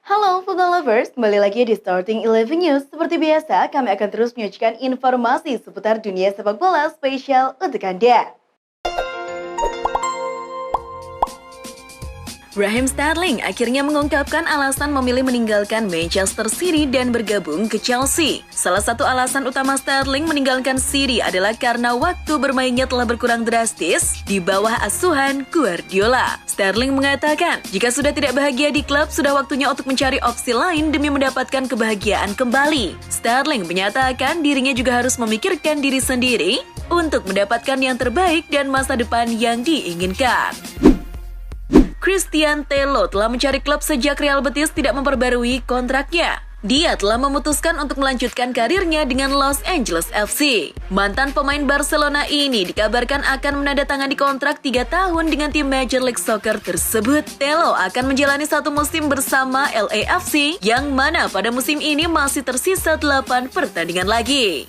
Halo football lovers, kembali lagi di Starting 11 News. Seperti biasa, kami akan terus menyajikan informasi seputar dunia sepak bola spesial untuk Anda. Raheem Sterling akhirnya mengungkapkan alasan memilih meninggalkan Manchester City dan bergabung ke Chelsea. Salah satu alasan utama Sterling meninggalkan City adalah karena waktu bermainnya telah berkurang drastis di bawah asuhan Guardiola. Sterling mengatakan, jika sudah tidak bahagia di klub, sudah waktunya untuk mencari opsi lain demi mendapatkan kebahagiaan kembali. Sterling menyatakan dirinya juga harus memikirkan diri sendiri untuk mendapatkan yang terbaik dan masa depan yang diinginkan. Christian Tello telah mencari klub sejak Real Betis tidak memperbarui kontraknya. Dia telah memutuskan untuk melanjutkan karirnya dengan Los Angeles FC. Mantan pemain Barcelona ini dikabarkan akan menandatangani kontrak 3 tahun dengan tim Major League Soccer tersebut. Tello akan menjalani 1 musim bersama LAFC, yang mana pada musim ini masih tersisa 8 pertandingan lagi.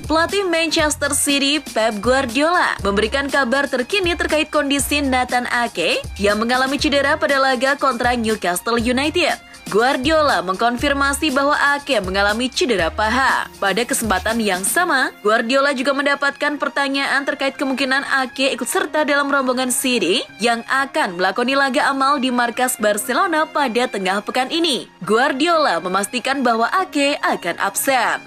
Pelatih Manchester City, Pep Guardiola, memberikan kabar terkini terkait kondisi Nathan Ake yang mengalami cedera pada laga kontra Newcastle United. Guardiola mengkonfirmasi bahwa Ake mengalami cedera paha. Pada kesempatan yang sama, Guardiola juga mendapatkan pertanyaan terkait kemungkinan Ake ikut serta dalam rombongan City yang akan melakoni laga amal di markas Barcelona pada tengah pekan ini. Guardiola memastikan bahwa Ake akan absen.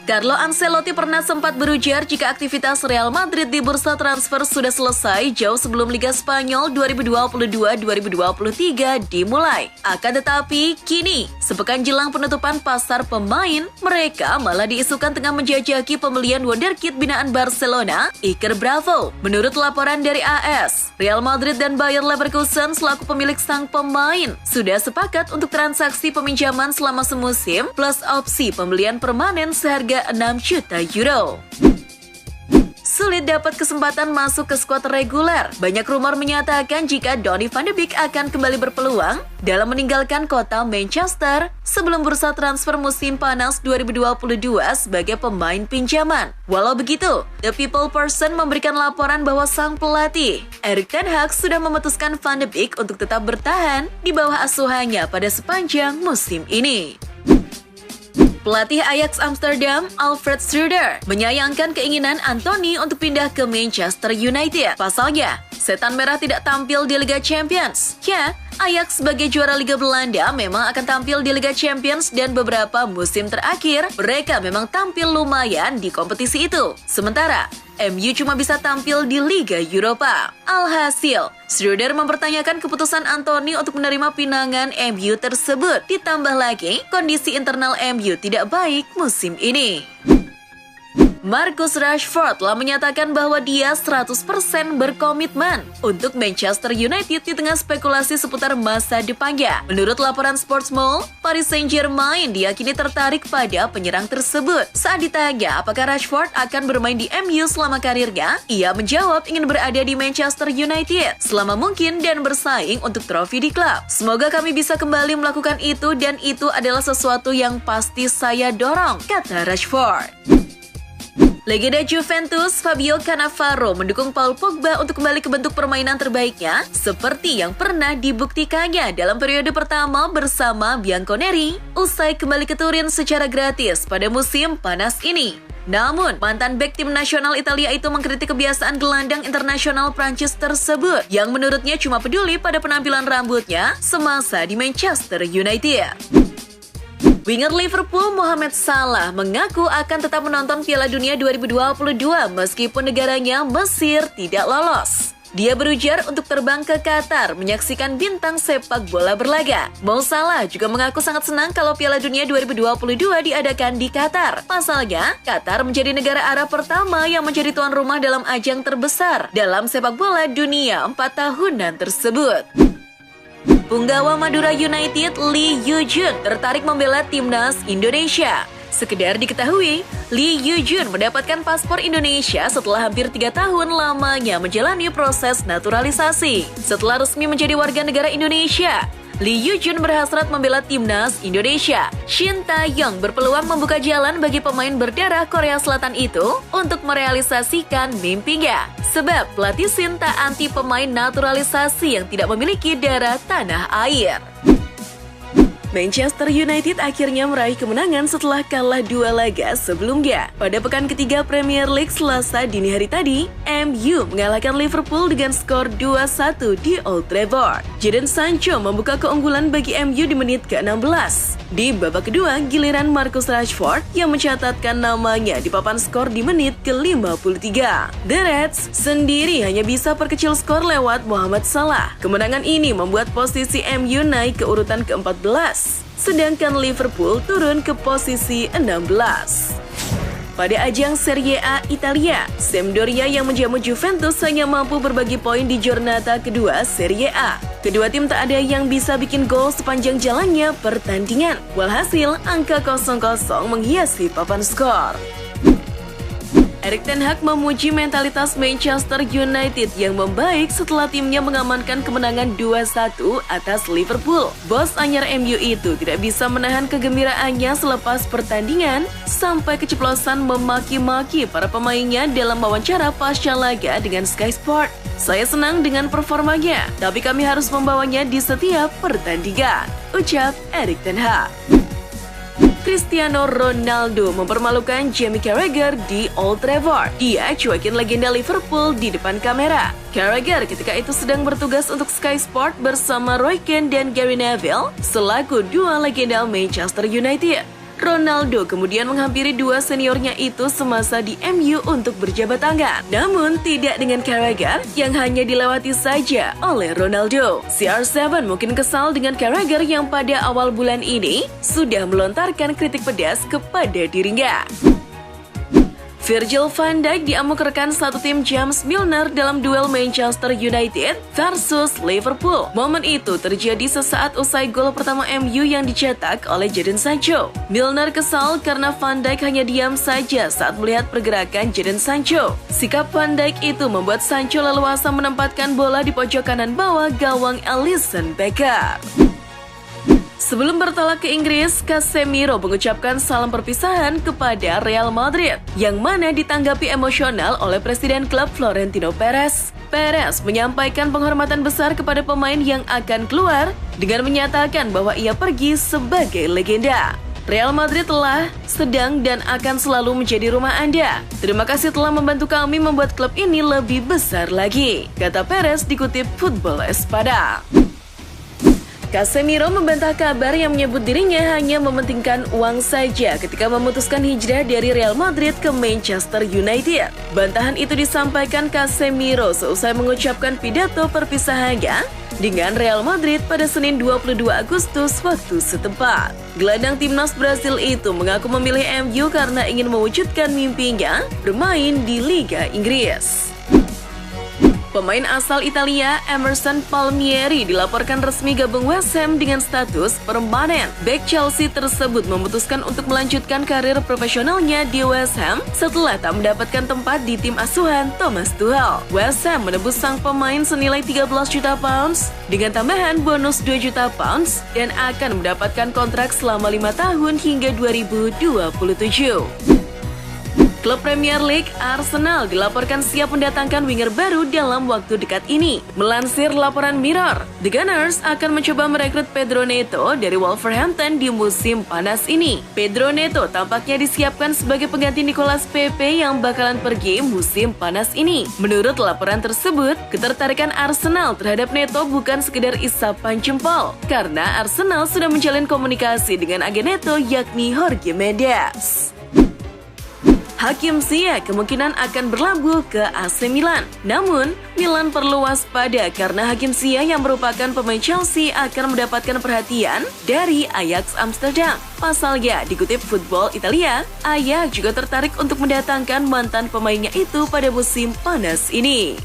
Carlo Ancelotti pernah sempat berujar jika aktivitas Real Madrid di bursa transfer sudah selesai jauh sebelum Liga Spanyol 2022-2023 dimulai. Akan tetapi, kini, sepekan jelang penutupan pasar pemain, mereka malah diisukan tengah menjajaki pembelian wonderkid binaan Barcelona, Iker Bravo. Menurut laporan dari AS, Real Madrid dan Bayer Leverkusen selaku pemilik sang pemain sudah sepakat untuk transaksi peminjaman selama semusim plus opsi pembelian permanen seharga 6 juta euro. Sulit dapat kesempatan masuk ke skuad reguler. Banyak rumor menyatakan jika Donny van de Beek akan kembali berpeluang dalam meninggalkan kota Manchester sebelum bursa transfer musim panas 2022 sebagai pemain pinjaman. Walau begitu, The People Person memberikan laporan bahwa sang pelatih, Erik ten Hag, sudah memutuskan Van de Beek untuk tetap bertahan di bawah asuhannya pada sepanjang musim ini. Pelatih Ajax Amsterdam, Alfred Schreuder, menyayangkan keinginan Anthony untuk pindah ke Manchester United. Pasalnya, Setan Merah tidak tampil di Liga Champions. Ya, Ajax sebagai juara Liga Belanda memang akan tampil di Liga Champions dan beberapa musim terakhir mereka memang tampil lumayan di kompetisi itu. Sementara, MU cuma bisa tampil di Liga Eropa. Alhasil, Schreuder mempertanyakan keputusan Anthony untuk menerima pinangan MU tersebut. Ditambah lagi, kondisi internal MU tidak baik musim ini. Marcus Rashford telah menyatakan bahwa dia 100% berkomitmen untuk Manchester United di tengah spekulasi seputar masa depannya. Menurut laporan Sportsmall, Paris Saint-Germain diyakini tertarik pada penyerang tersebut. Saat ditanya apakah Rashford akan bermain di MU selama karirnya, ia menjawab ingin berada di Manchester United selama mungkin dan bersaing untuk trofi di klub. Semoga kami bisa kembali melakukan itu dan itu adalah sesuatu yang pasti saya dorong, kata Rashford. Legenda Juventus Fabio Cannavaro mendukung Paul Pogba untuk kembali ke bentuk permainan terbaiknya seperti yang pernah dibuktikannya dalam periode pertama bersama Bianconeri usai kembali ke Turin secara gratis pada musim panas ini. Namun, mantan bek tim nasional Italia itu mengkritik kebiasaan gelandang internasional Prancis tersebut yang menurutnya cuma peduli pada penampilan rambutnya semasa di Manchester United. Winger Liverpool Mohamed Salah mengaku akan tetap menonton Piala Dunia 2022 meskipun negaranya Mesir tidak lolos. Dia berujar untuk terbang ke Qatar menyaksikan bintang sepak bola berlaga. Mo Salah juga mengaku sangat senang kalau Piala Dunia 2022 diadakan di Qatar. Pasalnya, Qatar menjadi negara Arab pertama yang menjadi tuan rumah dalam ajang terbesar dalam sepak bola dunia 4 tahunan tersebut. Punggawa Madura United Lee Yu-jun tertarik membela timnas Indonesia. Sekedar diketahui, Lee Yu-jun mendapatkan paspor Indonesia setelah hampir 3 tahun lamanya menjalani proses naturalisasi. Setelah resmi menjadi warga negara Indonesia, Lee Yu-jun berhasrat membela timnas Indonesia. Shin Tae-yong berpeluang membuka jalan bagi pemain berdarah Korea Selatan itu untuk merealisasikan mimpinya. Sebab pelatih Shin tak anti pemain naturalisasi yang tidak memiliki darah tanah air. Manchester United akhirnya meraih kemenangan setelah kalah 2 laga sebelumnya. Pada pekan ketiga Premier League Selasa dini hari tadi, MU mengalahkan Liverpool dengan skor 2-1 di Old Trafford. Jadon Sancho membuka keunggulan bagi MU di menit ke-16. Di babak kedua, giliran Marcus Rashford yang mencatatkan namanya di papan skor di menit ke-53. The Reds sendiri hanya bisa perkecil skor lewat Mohamed Salah. Kemenangan ini membuat posisi MU naik ke urutan ke-14. Sedangkan Liverpool turun ke posisi 16. Pada ajang Serie A Italia, Sampdoria yang menjamu Juventus hanya mampu berbagi poin di Giornata kedua Serie A. Kedua tim tak ada yang bisa bikin gol sepanjang jalannya pertandingan. Walhasil, angka 0-0 menghiasi papan skor. Erik ten Hag memuji mentalitas Manchester United yang membaik setelah timnya mengamankan kemenangan 2-1 atas Liverpool. Bos anyar MU itu tidak bisa menahan kegembiraannya selepas pertandingan sampai keceplosan memaki-maki para pemainnya dalam wawancara pasca laga dengan Sky Sport. Saya senang dengan performanya, tapi kami harus membawanya di setiap pertandingan, ucap Erik ten Hag. Cristiano Ronaldo mempermalukan Jamie Carragher di Old Trafford. Dia cuekin legenda Liverpool di depan kamera. Carragher ketika itu sedang bertugas untuk Sky Sport bersama Roy Keane dan Gary Neville selaku dua legenda Manchester United. Ronaldo kemudian menghampiri dua seniornya itu semasa di MU untuk berjabat tangan. Namun tidak dengan Carragher yang hanya dilewati saja oleh Ronaldo. CR7 mungkin kesal dengan Carragher yang pada awal bulan ini sudah melontarkan kritik pedas kepada dirinya. Virgil van Dijk diamuk rekan satu tim James Milner dalam duel Manchester United versus Liverpool. Momen itu terjadi sesaat usai gol pertama MU yang dicetak oleh Jadon Sancho. Milner kesal karena Van Dijk hanya diam saja saat melihat pergerakan Jadon Sancho. Sikap Van Dijk itu membuat Sancho leluasa menempatkan bola di pojok kanan bawah gawang Alisson Becker. Sebelum bertolak ke Inggris, Casemiro mengucapkan salam perpisahan kepada Real Madrid, yang mana ditanggapi emosional oleh Presiden klub Florentino Perez. Perez menyampaikan penghormatan besar kepada pemain yang akan keluar dengan menyatakan bahwa ia pergi sebagai legenda. Real Madrid telah, sedang, dan akan selalu menjadi rumah Anda. Terima kasih telah membantu kami membuat klub ini lebih besar lagi, kata Perez dikutip Football Espada. Casemiro membantah kabar yang menyebut dirinya hanya mementingkan uang saja ketika memutuskan hijrah dari Real Madrid ke Manchester United. Bantahan itu disampaikan Casemiro seusai mengucapkan pidato perpisahannya dengan Real Madrid pada Senin 22 Agustus waktu setempat. Gelandang timnas Brasil itu mengaku memilih MU karena ingin mewujudkan mimpinya bermain di Liga Inggris. Pemain asal Italia Emerson Palmieri dilaporkan resmi gabung West Ham dengan status permanen. Bek Chelsea tersebut memutuskan untuk melanjutkan karir profesionalnya di West Ham setelah tak mendapatkan tempat di tim asuhan Thomas Tuchel. West Ham menebus sang pemain senilai 13 juta pounds dengan tambahan bonus 2 juta pounds dan akan mendapatkan kontrak selama 5 tahun hingga 2027. Klub Premier League Arsenal dilaporkan siap mendatangkan winger baru dalam waktu dekat ini. Melansir laporan Mirror, The Gunners akan mencoba merekrut Pedro Neto dari Wolverhampton di musim panas ini. Pedro Neto tampaknya disiapkan sebagai pengganti Nicolas Pepe yang bakalan pergi musim panas ini. Menurut laporan tersebut, ketertarikan Arsenal terhadap Neto bukan sekedar isapan jempol, karena Arsenal sudah menjalin komunikasi dengan agen Neto yakni Jorge Mendes. Hakim Ziyech kemungkinan akan berlabuh ke AC Milan. Namun, Milan perlu waspada karena Hakim Ziyech yang merupakan pemain Chelsea akan mendapatkan perhatian dari Ajax Amsterdam. Pasalnya, dikutip Football Italia, Ajax juga tertarik untuk mendatangkan mantan pemainnya itu pada musim panas ini.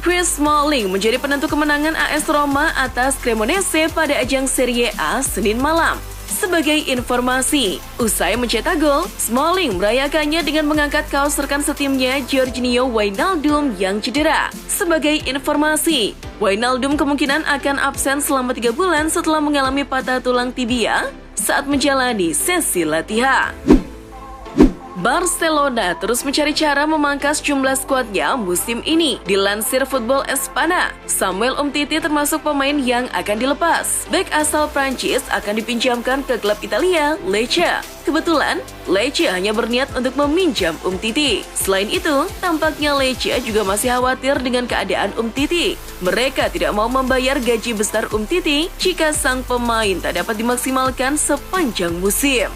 Chris Smalling menjadi penentu kemenangan AS Roma atas Cremonese pada ajang Serie A Senin malam. Sebagai informasi, usai mencetak gol, Smalling merayakannya dengan mengangkat kaos rekan setimnya Jorginho Wijnaldum yang cedera. Sebagai informasi, Wijnaldum kemungkinan akan absen selama 3 bulan setelah mengalami patah tulang tibia saat menjalani sesi latihan. Barcelona terus mencari cara memangkas jumlah skuadnya musim ini. Dilansir Football Espana, Samuel Umtiti termasuk pemain yang akan dilepas. Bek asal Prancis akan dipinjamkan ke klub Italia, Lecce. Kebetulan, Lecce hanya berniat untuk meminjam Umtiti. Selain itu, tampaknya Lecce juga masih khawatir dengan keadaan Umtiti. Mereka tidak mau membayar gaji besar Umtiti jika sang pemain tak dapat dimaksimalkan sepanjang musim.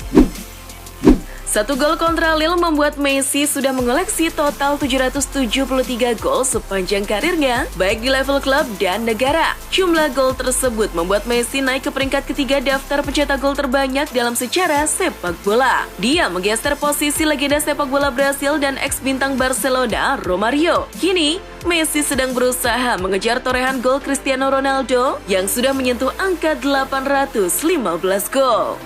1 gol kontra Lille membuat Messi sudah mengoleksi total 773 gol sepanjang karirnya, baik di level klub dan negara. Jumlah gol tersebut membuat Messi naik ke peringkat ketiga daftar pencetak gol terbanyak dalam sejarah sepak bola. Dia menggeser posisi legenda sepak bola Brasil dan ex-bintang Barcelona, Romario. Kini, Messi sedang berusaha mengejar torehan gol Cristiano Ronaldo yang sudah menyentuh angka 815 gol.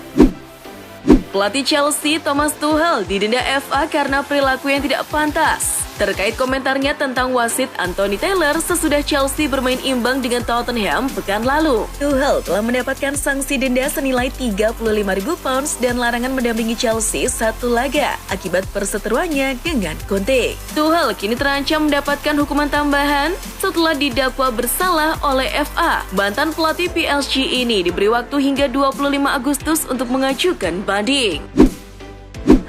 Pelatih Chelsea Thomas Tuchel didenda FA karena perilaku yang tidak pantas. Terkait komentarnya tentang wasit Anthony Taylor sesudah Chelsea bermain imbang dengan Tottenham pekan lalu. Tuchel telah mendapatkan sanksi denda senilai 35.000 pounds dan larangan mendampingi Chelsea 1 laga akibat perseteruannya dengan Conte. Tuchel kini terancam mendapatkan hukuman tambahan setelah didakwa bersalah oleh FA. Mantan pelatih PSG ini diberi waktu hingga 25 Agustus untuk mengajukan banding.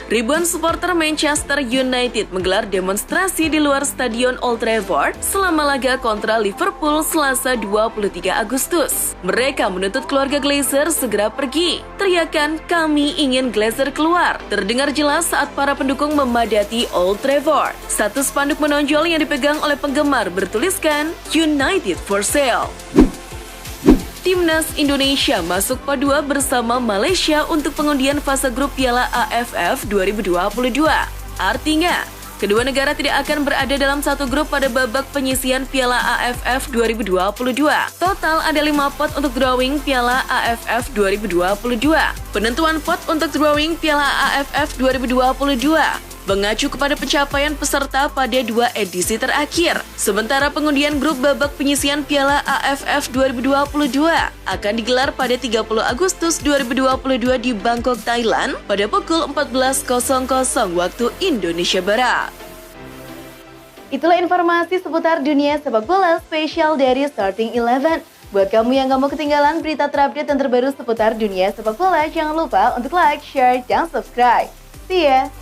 Ribuan supporter Manchester United menggelar demonstrasi di luar Stadion Old Trafford selama laga kontra Liverpool Selasa 23 Agustus. Mereka menuntut keluarga Glazer segera pergi. Teriakan "Kami ingin Glazer keluar" terdengar jelas saat para pendukung memadati Old Trafford. Satu spanduk menonjol yang dipegang oleh penggemar bertuliskan "United for Sale". Timnas Indonesia masuk pot 2 bersama Malaysia untuk pengundian fase grup Piala AFF 2022. Artinya, kedua negara tidak akan berada dalam satu grup pada babak penyisihan Piala AFF 2022. Total ada 5 pot untuk drawing Piala AFF 2022. Penentuan pot untuk drawing Piala AFF 2022 mengacu kepada pencapaian peserta pada 2 edisi terakhir. Sementara pengundian grup babak penyisihan Piala AFF 2022 akan digelar pada 30 Agustus 2022 di Bangkok, Thailand pada pukul 14.00 waktu Indonesia Barat. Itulah informasi seputar dunia sepak bola spesial dari Starting 11. Buat kamu yang gak mau ketinggalan berita terupdate dan terbaru seputar dunia sepak bola, jangan lupa untuk like, share, dan subscribe. See ya!